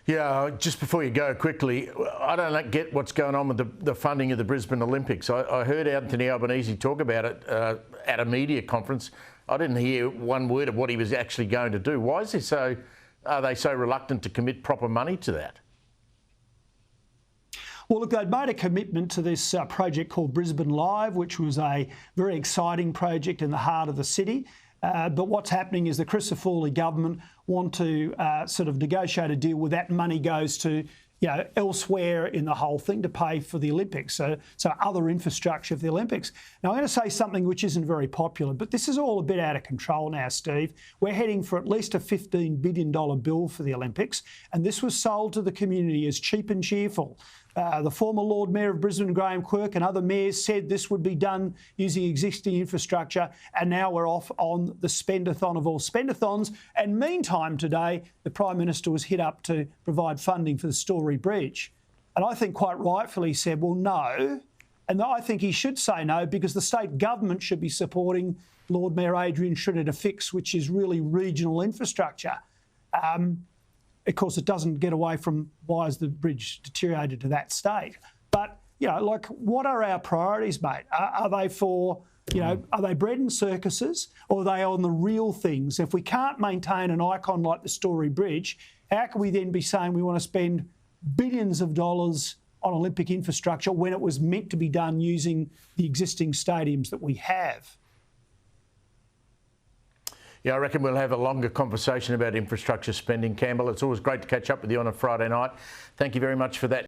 Yeah, just before you go quickly, I don't get what's going on with the funding of the Brisbane Olympics. I heard Anthony Albanese talk about it at a media conference. I didn't hear one word of what he was actually going to do. Why is are they so reluctant to commit proper money to that? Well, look, they'd made a commitment to this project called Brisbane Live, which was a very exciting project in the heart of the city. But what's happening is the Crisafulli government want to sort of negotiate a deal where that money goes to, elsewhere in the whole thing to pay for the Olympics, so other infrastructure for the Olympics. Now, I'm going to say something which isn't very popular, but this is all a bit out of control now, Steve. We're heading for at least a $15 billion bill for the Olympics, and this was sold to the community as cheap and cheerful. The former Lord Mayor of Brisbane, Graham Quirk, and other mayors said this would be done using existing infrastructure, and now we're off on the spendathon of all spendathons. And meantime today, the Prime Minister was hit up to provide funding for the Story Bridge. And I think quite rightfully said, well, no. And I think he should say no, because the state government should be supporting Lord Mayor Adrian Schroeder to fix, which is really regional infrastructure. Of course, it doesn't get away from why has the bridge deteriorated to that state. But, what are our priorities, mate? Are they for, are they bread and circuses, or are they on the real things? If we can't maintain an icon like the Story Bridge, how can we then be saying we want to spend billions of dollars on Olympic infrastructure when it was meant to be done using the existing stadiums that we have? Yeah, I reckon we'll have a longer conversation about infrastructure spending, Campbell. It's always great to catch up with you on a Friday night. Thank you very much for that.